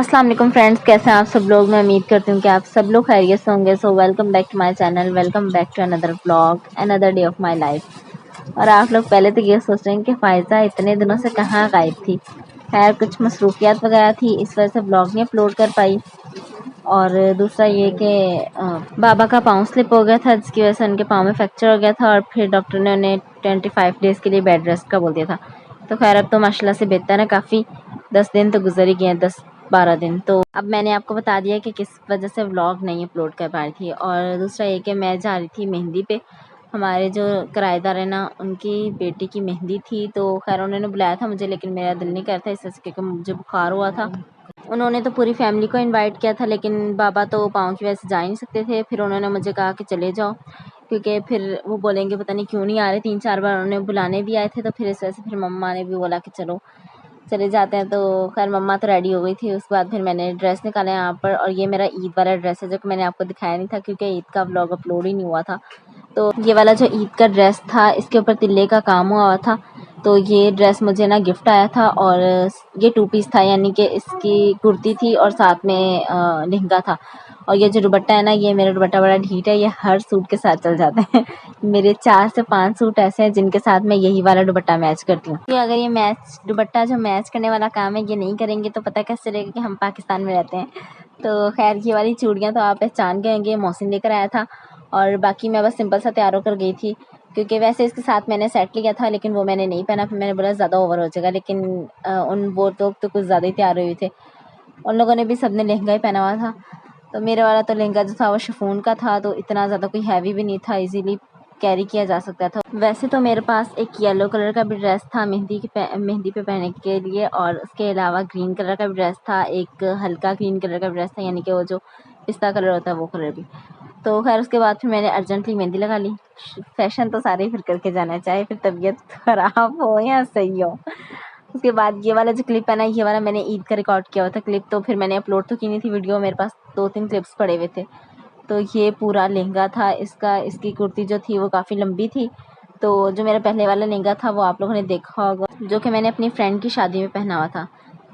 अस्सलाम वालेकुम फ्रेंड्स, कैसे हैं आप सब लोग। मैं उम्मीद करती हूँ कि आप सब लोग खैरियत से होंगे। So welcome back to my channel, welcome back to another vlog, another day of my life. और आप लोग पहले तो ये सोच रहे हैं कि फ़ायज़ा इतने दिनों से कहाँ गायब थी। खैर कुछ मसरूफियात वगैरह थी, इस वजह से व्लॉग नहीं अपलोड कर पाई। और दूसरा ये कि बाबा का पाँव स्लिप हो गया था, जिसकी वजह से उनके पाँव में फ्रैक्चर हो गया था और फिर डॉक्टर ने उन्हें 25 डेज़ के लिए बेड रेस्ट का बोल दिया था। तो खैर अब तो माशाल्लाह से बेहतर है काफ़ी। 10 दिन तो गुजर ही गए हैं, 10-12 दिन। तो अब मैंने आपको बता दिया कि किस वजह से व्लॉग नहीं अपलोड कर पा रही थी। और दूसरा ये कि मैं जा रही थी मेहंदी पे। हमारे जो किराएदार है ना, उनकी बेटी की मेहंदी थी। तो खैर उन्होंने बुलाया था मुझे, लेकिन मेरा दिल नहीं करता इस वजह से, क्योंकि मुझे बुखार हुआ था। उन्होंने तो पूरी फैमिली को इनवाइट किया था, लेकिन बाबा तो पाँव की वजह से जा ही नहीं सकते थे। फिर उन्होंने मुझे कहा कि चले जाओ, क्योंकि फिर वो बोलेंगे पता नहीं क्यों नहीं आ रहे। 3-4 बार उन्होंने बुलाने भी आए थे, तो फिर इस वजह से फिर मम्मा ने भी बोला कि चलो चले जाते हैं। तो खैर मम्मा तो रेडी हो गई थी। उसके बाद फिर मैंने ड्रेस निकाला यहाँ पर, और ये मेरा ईद वाला ड्रेस है जो कि मैंने आपको दिखाया नहीं था, क्योंकि ईद का व्लॉग अपलोड ही नहीं हुआ था। तो ये वाला जो ईद का ड्रेस था, इसके ऊपर तिल्ले का काम हुआ था। तो ये ड्रेस मुझे ना गिफ्ट आया था, और ये 2 पीस था, यानी कि इसकी कुर्ती थी और साथ में लहंगा था। और ये जो दुपट्टा है ना, ये मेरा दुपट्टा बड़ा ढीठ है, ये हर सूट के साथ चल जाता है। मेरे 4 से 5 सूट ऐसे हैं जिनके साथ मैं यही वाला दुपट्टा मैच करती हूँ। कि अगर ये मैच दुपट्टा जो मैच करने वाला काम है ये नहीं करेंगे तो पता कैसे चलेगा कि हम पाकिस्तान में रहते हैं। तो खैर ये वाली चूड़ियाँ तो आप पहचान गए होंगे, मोहसिन लेकर आया था। और बाकी मैं बस सिंपल सा तैयार होकर गई थी, क्योंकि वैसे इसके साथ मैंने सेट लिया था, लेकिन वो मैंने नहीं पहना। फिर मैंने बोला ज़्यादा ओवर हो जाएगा, लेकिन उन वो लोग तो कुछ ज़्यादा ही तैयार हुए थे। उन लोगों ने भी सबने लहंगा ही पहना हुआ था। तो मेरा वाला तो लहंगा जो था वो शिफॉन का था, तो इतना ज़्यादा कोई हैवी भी नहीं था, इजीली कैरी किया जा सकता था। वैसे तो मेरे पास एक येलो कलर का भी ड्रेस था मेहंदी पे पहनने के लिए, और उसके अलावा ग्रीन कलर का भी ड्रेस था, एक हल्का ग्रीन कलर का ड्रेस था, यानी कि वो जो पिस्ता कलर होता है वो कलर भी। तो खैर उसके बाद फिर मैंने अर्जेंटली मेहंदी लगा ली। फैशन तो सारे फिर करके जाना है, चाहे फिर तबीयत खराब हो या सही हो। उसके बाद ये वाला जो क्लिप है ना, ये वाला मैंने ईद का रिकॉर्ड किया हुआ था क्लिप। तो फिर मैंने अपलोड तो की नहीं थी वीडियो, मेरे पास 2-3 क्लिप्स पड़े हुए थे। तो ये पूरा लहंगा था इसका। इसकी कुर्ती जो थी वो काफ़ी लंबी थी। तो जो मेरा पहले वाला लहंगा था वो आप लोगों ने देखा होगा, जो कि मैंने अपनी फ्रेंड की शादी में पहना हुआ था।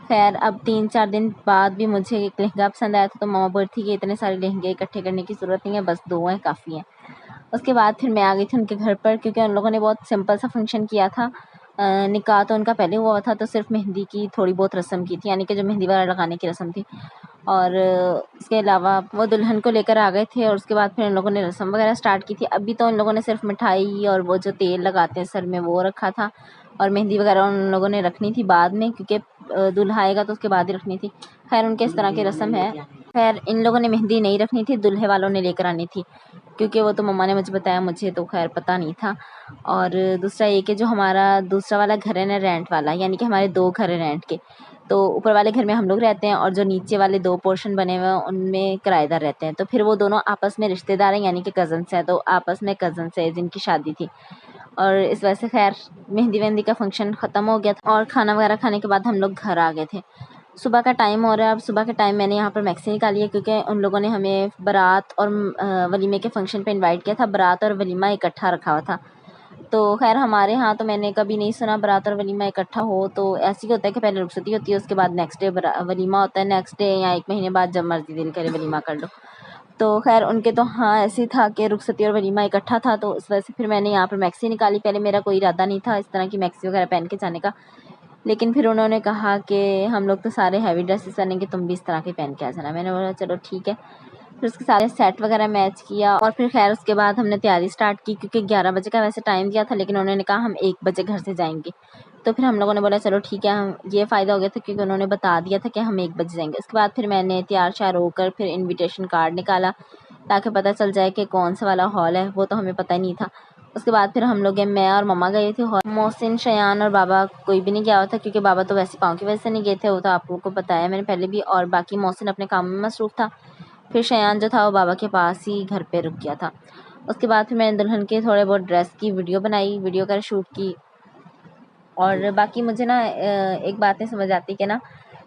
खैर अब 3-4 दिन बाद भी मुझे एक लहंगा पसंद आया था, तो मम्मा बोली थी कि इतने सारे लहंगे इकट्ठे करने की ज़रूरत नहीं है, बस 2 हैं काफ़ी हैं। उसके बाद फिर मैं आ गई थी उनके घर पर, क्योंकि उन लोगों ने बहुत सिंपल सा फंक्शन किया था। निकाह तो उनका पहले हुआ था, तो सिर्फ मेहंदी की थोड़ी बहुत रस्म की थी, यानी कि जो मेहंदी वगैरह लगाने की रस्म थी। और इसके अलावा वो दुल्हन को लेकर आ गए थे, और उसके बाद फिर उन लोगों ने रस्म वगैरह स्टार्ट की थी। अभी तो उन लोगों ने सिर्फ मिठाई और वो जो तेल लगाते हैं सर में वो रखा था, और मेहंदी वगैरह उन लोगों ने रखनी थी बाद में, क्योंकि दूल्हा आएगा तो उसके बाद ही रखनी थी। खैर उनके इस तरह की रस्म है। खैर इन लोगों ने मेहंदी नहीं रखनी थी, दूल्हे वालों ने लेकर आनी थी, क्योंकि वो तो मम्मा ने मुझे बताया, मुझे तो खैर पता नहीं था। और दूसरा ये कि जो हमारा दूसरा वाला घर है ना, रेंट वाला, यानी कि हमारे 2 घर हैं रेंट के। तो ऊपर वाले घर में हम लोग रहते हैं, और जो नीचे वाले 2 पोर्शन बने हुए हैं उनमें किराएदार रहते हैं। तो फिर वो दोनों आपस में रिश्तेदार हैं, यानी कि कज़न्स हैं, तो आपस में कज़न्स है जिनकी शादी थी। और इस वजह से खैर मेहंदी-वेहंदी का फंक्शन ख़त्म हो गया था, और खाना वगैरह खाने के बाद हम लोग घर आ गए थे। सुबह का टाइम हो रहा है। अब सुबह के टाइम मैंने यहाँ पर मैक्सी निकाली है, क्योंकि उन लोगों ने हमें बारात और वलीमे के फंक्शन पे इनवाइट किया था। बारात और वलीमा इकट्ठा रखा हुआ था। तो खैर हमारे यहाँ तो मैंने कभी नहीं सुना बारात और वलीमा इकट्ठा हो। तो ऐसे ही होता है कि पहले रुखसती होती है, उसके बाद नेक्स्ट डे वलीमा होता है, नेक्स्ट डे या 1 महीने बाद जब मर्जी दिल करे वलीमा कर लो। तो खैर उनके तो हाँ ऐसे ही था कि रुखसती और वलीमा इकट्ठा था, तो इस वजह से फिर मैंने यहाँ पर मैक्सी निकाली। पहले मेरा कोई इरादा नहीं था इस तरह की मैक्सी वगैरह पहन के जाने का, लेकिन फिर उन्होंने कहा कि हम लोग तो सारे हैवी ड्रेसेस पहनेंगे, तुम भी इस तरह के पहन के आ जाना। मैंने बोला चलो ठीक है। फिर उसके सारे सेट वगैरह मैच किया, और फिर खैर उसके बाद हमने तैयारी स्टार्ट की, क्योंकि 11 बजे का वैसे टाइम दिया था, लेकिन उन्होंने कहा हम 1 बजे घर से जाएंगे। तो फिर हम लोगों ने बोला चलो ठीक है। हम ये फ़ायदा हो गया था क्योंकि उन्होंने बता दिया था कि हम 1 बजे जाएंगे। उसके बाद फिर मैंने तैयार श्यार होकर फिर इन्विटेशन कार्ड निकाला, ताकि पता चल जाए कि कौन सा वाला हॉल है, वो तो हमें पता ही नहीं था। उसके बाद फिर हम लोग मैं और मम्मा गए थे हॉल। मोहसिन, शयान और बाबा कोई भी नहीं गया हुआ था, क्योंकि बाबा तो वैसे पाँव की वजह से नहीं गए थे, वो तो आप लोगों को बताया मैंने पहले भी। और बाकी मोहसिन अपने काम में मसरूफ़ था। फिर शयान जो था वो बाबा के पास ही घर पे रुक गया था। उसके बाद फिर मैंने दुल्हन के थोड़े बहुत ड्रेस की वीडियो बनाई, वीडियो वगैरह शूट की। और बाकी मुझे ना एक बात नहीं समझ आती कि ना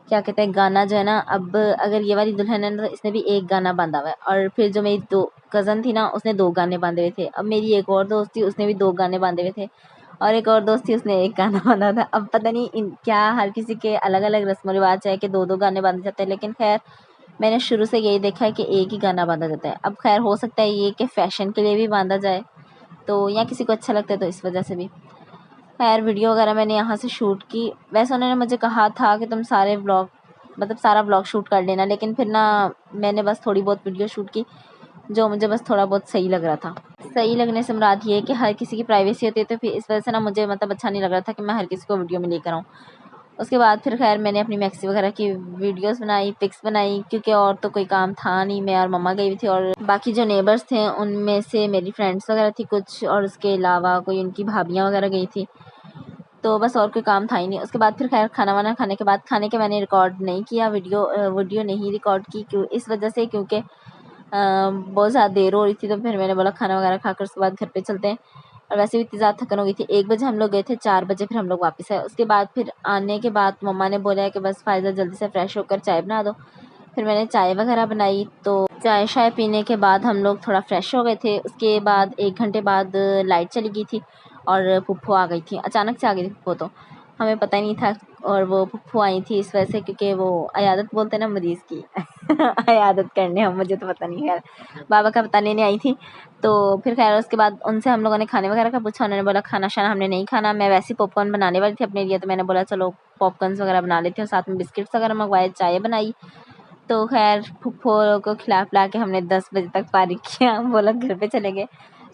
क्या कहते हैं, गाना जो है ना, अब अगर ये वाली दुल्हन है ना तो इसने भी एक गाना बांधा हुआ है, और फिर जो मेरी 2 कज़न थी ना उसने 2 गाने बांधे हुए थे। अब मेरी एक और दोस्त थी, उसने भी 2 गाने बांधे हुए थे। और एक और दोस्त थी, उसने एक गाना बांधा था। अब पता नहीं क्या हर किसी के अलग अलग रस्म रिवाज है कि दो दो गाने बांधे जाते हैं, लेकिन खैर मैंने शुरू से यही देखा है कि एक ही गाना बांधा जाता है। अब खैर हो सकता है ये कि फैशन के लिए भी बांधा जाए, तो या किसी को अच्छा लगता है तो इस वजह से भी। खैर वीडियो वगैरह मैंने यहाँ से शूट की। वैसे उन्होंने मुझे कहा था कि तुम सारे व्लॉग मतलब सारा व्लॉग शूट कर लेना, लेकिन फिर ना मैंने बस थोड़ी बहुत वीडियो शूट की जो मुझे बस थोड़ा बहुत सही लग रहा था। सही लगने से मुराद ये है कि हर किसी की प्राइवेसी होती है, तो फिर इस वजह से ना मुझे मतलब अच्छा नहीं लग रहा था कि मैं हर किसी को वीडियो में लेकर आऊँ। उसके बाद फिर खैर मैंने अपनी मैक्सी वगैरह की वीडियोस बनाई, पिक्स बनाई, क्योंकि और तो कोई काम था नहीं। मैं और मम्मा गई हुई थी और बाकी जो नेबर्स थे उनमें से मेरी फ्रेंड्स वगैरह थी कुछ, और उसके अलावा कोई उनकी भाभियाँ वगैरह गई थी, तो बस और कोई काम था ही नहीं। उसके बाद फिर खैर खाना वाना खाने के बाद, खाने के मैंने रिकॉर्ड नहीं किया, वीडियो नहीं रिकॉर्ड की, क्यों इस वजह से क्योंकि बहुत ज़्यादा देर हो रही थी, तो फिर मैंने बोला खाना वगैरह खाकर उसके बाद घर पे चलते हैं। और वैसे भी इतनी ज़्यादा थकन हो गई थी। 1 बजे हम लोग गए थे, 4 बजे फिर हम लोग वापस आए। उसके बाद फिर आने के बाद मम्मा ने बोला है कि बस फ़ायज़ा जल्दी से फ्रेश होकर चाय बना दो। फिर मैंने चाय वगैरह बनाई, तो चाय शाय पीने के बाद हम लोग थोड़ा फ्रेश हो गए थे। उसके बाद 1 घंटे बाद लाइट चली गई थी और पुप्पो आ गई थी। अचानक से आ गई थी पुप्पो, तो हमें पता ही नहीं था। और वो पुप्पो आई थी इस वजह से क्योंकि वो अयादत बोलते हैं ना मरीज़ की अयादत करने, हम मुझे तो पता नहीं, खैर बाबा का पता लेने आई थी। तो फिर खैर उसके बाद उनसे हम लोगों ने खाने वगैरह का पूछा। उन्होंने बोला खाना शाना हमने नहीं खाना। मैं वैसे ही पॉपकॉर्न बनाने वाली थी अपने लिए, तो मैंने बोला चलो पॉपकॉर्न्स वगैरह बना लेती हूँ, साथ में बिस्किट्स वगैरह मंगवाए, चाय बनाई। तो खैर फूफो को खिला पिला के हमने 10 बजे तक फारिग किया, हम वो लोग घर पे चले गए।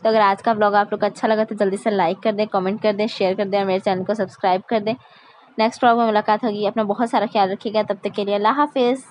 तो अगर आज का ब्लॉग आप लोग को अच्छा लगा तो जल्दी से लाइक कर दें, कमेंट कर दें, शेयर कर दें और मेरे चैनल को सब्सक्राइब कर दें। नेक्स्ट ब्लॉग में मुलाकात होगी। अपना बहुत सारा ख्याल रखिएगा। तब तक के लिए अल्लाह हाफिज़।